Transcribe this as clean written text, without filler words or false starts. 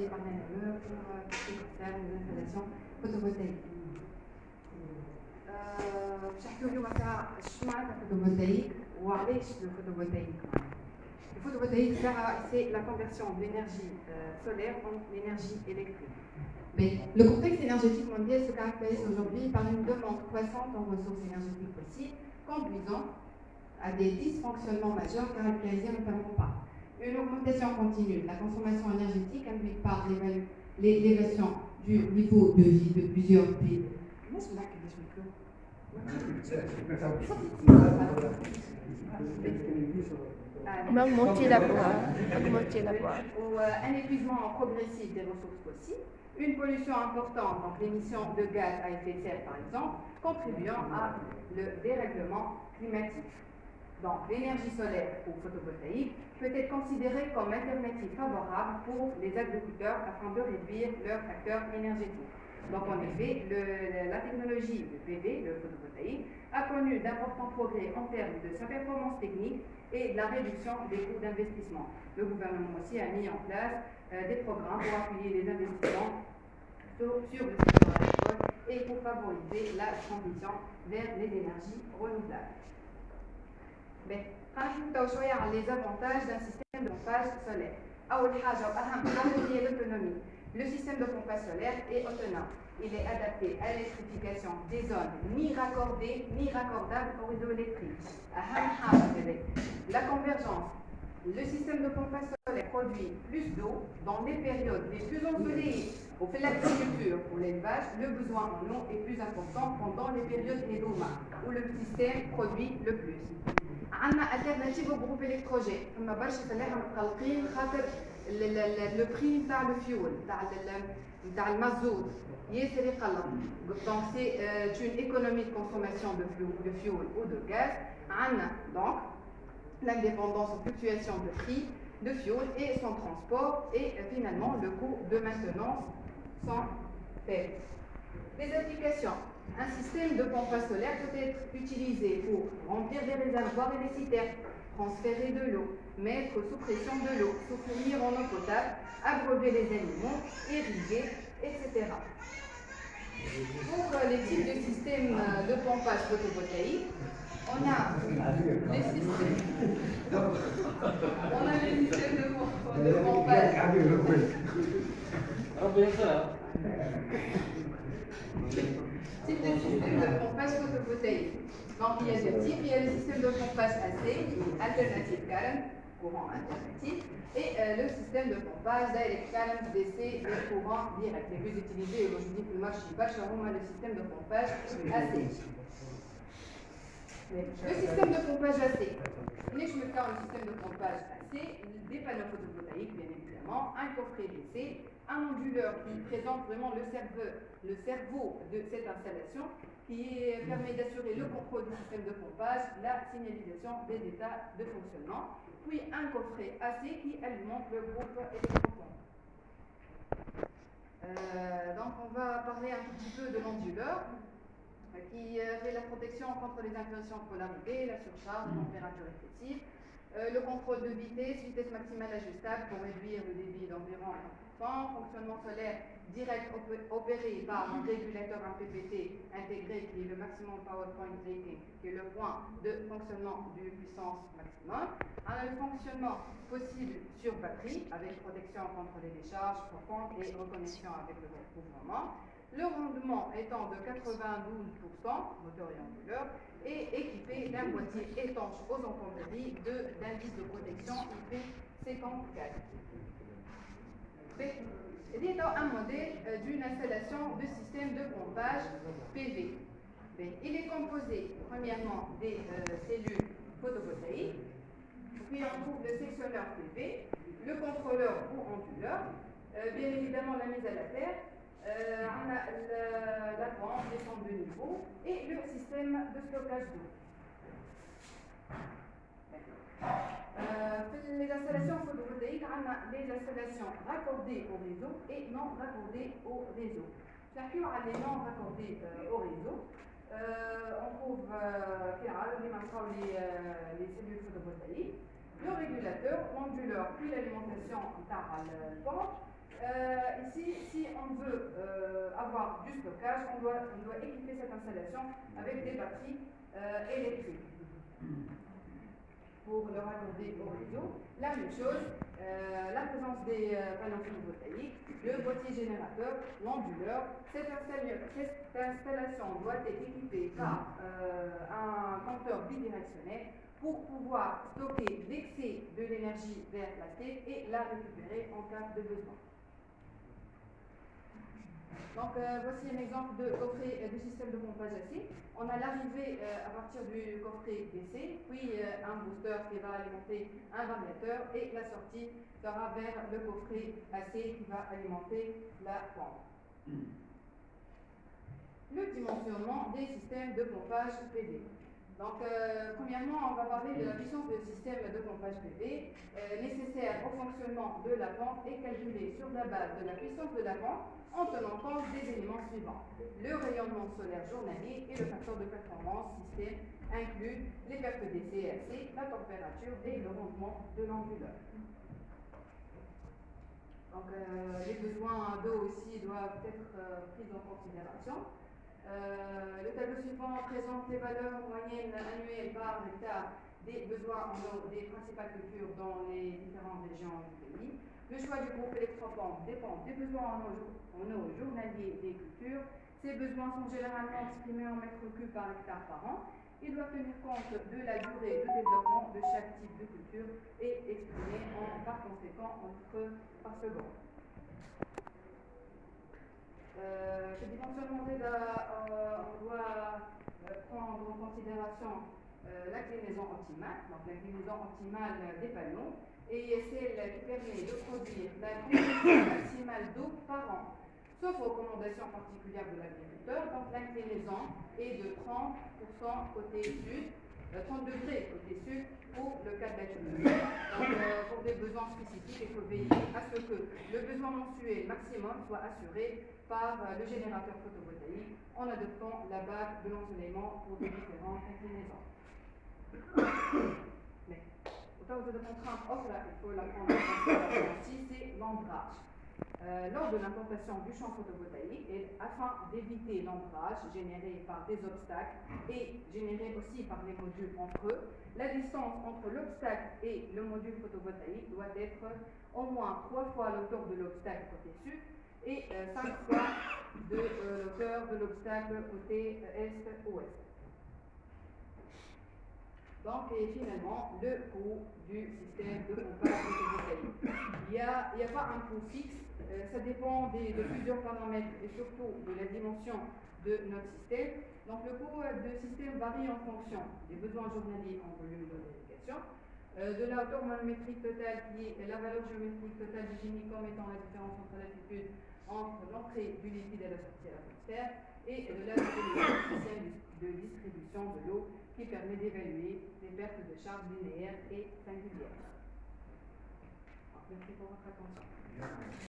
par l'ANME pour ce qui concerne les installations photovoltaïques. باش نحكيو اليوم على شنو معناتها الفوتوفولتاïque وعلاش الفوتوفولتاïque. Le photovoltaïque, c'est la conversion de l'énergie solaire en énergie électrique. Mais le contexte énergétique mondial se caractérise aujourd'hui par une demande croissante en ressources énergétiques fossiles, conduisant à des dysfonctionnements majeurs caractérisés notamment par une augmentation continue de la consommation énergétique induite par l'élévation du niveau de vie de plusieurs pays. Augmenter la voix. Un épuisement progressif des ressources fossiles, une pollution importante, donc l'émission de gaz à effet de serre par exemple, contribuant à le dérèglement climatique. Donc l'énergie solaire ou photovoltaïque peut être considérée comme alternative favorable pour les agriculteurs afin de réduire leur facteur énergétique. Donc en effet, la technologie de PV, le photovoltaïque, a connu d'importants progrès en termes de sa performance technique et de la réduction des coûts d'investissement. Le gouvernement aussi a mis en place des programmes pour appuyer les investissements sur le secteur agricole et pour favoriser la transition vers les énergies renouvelables. خلينا شوية على les avantages d'un système de pompage solaire. أول حاجة وأهم حاجة هي l'autonomie. Le système de pompage solaire est autonome. Il est adapté à l'électrification des zones ni raccordées ni raccordables au réseau électrique. La convergence. Le système de pompage solaire produit plus d'eau dans les périodes les plus ensoleillées. Au fait de l'agriculture, pour l'élevage, le besoin en eau est plus important pendant les périodes hédoma, où le système produit le plus. عندنا alternative au groupe électrogène. فما برشا فلاحة متقلقين خاطر le prix نتاع الفيول نتاع المازوت ياسر يقلق. Donc c'est une économie de consommation de fuel ou de gaz. عندنا donc l'indépendance en fluctuation de prix de fuel et son transport et finalement le coût de maintenance sans faible. Les applications. Un système de pompage solaire peut être utilisé pour remplir des réservoirs et des citernes, transférer de l'eau, mettre sous pression de l'eau, fournir en eau potable, abreuver les animaux, irriguer, etc. Pour les types de systèmes de pompage photovoltaïque, on a les systèmes de pompage. Type de système de pompage photovoltaïque. Donc il y a deux types, il y a le système de pompage AC, alternative current, courant alternatif, et le système de pompage direct current DC, le courant direct. Les plus utilisés aujourd'hui pour le marché le système de pompage AC. Le système de pompage AC. Les chemins le système de pompage AC, des panneaux photovoltaïques bien évidemment, un coffret DC, un onduleur qui présente vraiment le cerveau de cette installation qui permet d'assurer le contrôle du système de pompage, la signalisation des états de fonctionnement, puis un coffret AC qui alimente le groupe électropompé. Donc on va parler un tout petit peu de l'onduleur qui fait la protection contre les inversions de polarité, la surcharge, la température excessive, le contrôle de vitesse maximale ajustable pour réduire le débit d'environ 1%, fonctionnement solaire direct opéré par un régulateur MPPT intégré qui est le maximum power point rating, qui est le point de fonctionnement de puissance maximum, un fonctionnement possible sur batterie avec protection contre les décharges profondes et reconnexion avec le recouvrement. Le rendement étant de 92%, moteur et onduleur, et équipé d'un boîtier étanche aux intempéries d'indice de protection IP54. C'est un modèle d'une installation de système de pompage PV. Il est composé premièrement des cellules photovoltaïques, puis on trouve le sectionneur PV, le contrôleur ou onduleur, bien évidemment la mise à la terre, la pompe, les pompes de niveau et le système de stockage d'eau. Les installations photovoltaïques, on a des installations raccordées au réseau et non raccordées au réseau. Chacun a des non raccordés au réseau. On trouve les cellules photovoltaïques, le régulateur, l'onduleur, puis l'alimentation par la pompe, ici, si on veut avoir du stockage, on doit équiper cette installation avec des batteries électriques pour le raccorder au réseau. La même chose, la présence des panneaux photovoltaïques, le boîtier générateur, l'onduleur. Cette installation doit être équipée par un compteur bidirectionnel pour pouvoir stocker l'excès de l'énergie vers la tête et la récupérer en cas de besoin. Donc voici un exemple de coffret de système de pompage AC. On a l'arrivée à partir du coffret DC, puis un booster qui va alimenter un variateur et la sortie sera vers le coffret AC qui va alimenter la pompe. Le dimensionnement des systèmes de pompage PV. Donc, premièrement, on va parler de la puissance du système de pompage PV nécessaire au fonctionnement de la pompe et calculée sur la base de la puissance de la pompe en tenant compte des éléments suivants. Le rayonnement solaire journalier et le facteur de performance système inclut les pertes DC et AC, la température et le rendement de l'onduleur. Donc, les besoins d'eau aussi doivent être pris en considération. Le tableau suivant présente les valeurs moyennes annuelles par hectare des besoins en eau des principales cultures dans les différentes régions du pays. Le choix du groupe électropompe dépend des besoins en eau journaliers des cultures. Ces besoins sont généralement exprimés en mètres cubes par hectare par an. Ils doivent tenir compte de la durée de développement de chaque type de culture et exprimés par conséquent en litres par seconde. Ce dimensionnement on doit prendre en considération l'inclinaison optimale, donc l'inclinaison optimale des panneaux, et celle qui permet de produire la quantité maximale d'eau par an, sauf recommandations particulières de l'agriculteur. Donc l'inclinaison est de 30% côté sud, 30 degrés côté sud pour le cas de l'agriculture. Donc pour des besoins spécifiques, il faut veiller à ce que le besoin mensuel maximum soit assuré par le générateur photovoltaïque en adoptant la base de l'ensoleillement pour les différentes inclinaisons. Mais autant de contraintes autres, il faut la prendre en considération aussi, c'est l'ombrage. Lors de l'implantation du champ photovoltaïque, et afin d'éviter l'ombrage généré par des obstacles et généré aussi par les modules entre eux, la distance entre l'obstacle et le module photovoltaïque doit être au moins 3 fois l'auteur de l'obstacle côté sud et 5 fois de l'auteur de l'obstacle côté est-ouest. Donc, et finalement, le coût du système de pompage photovoltaïque. Il n'y a pas un coût fixe, ça dépend de plusieurs paramètres et surtout de la dimension de notre système. Donc, le coût de système varie en fonction des besoins journaliers en volume de vérification, de la hauteur manométrique totale qui est la valeur géométrique totale du génicom étant la différence entre l'altitude entre l'entrée du liquide et la sortie à l'atmosphère, et de la système de distribution de l'eau qui permet d'évaluer les pertes de charge linéaires et singulières. Merci pour votre attention.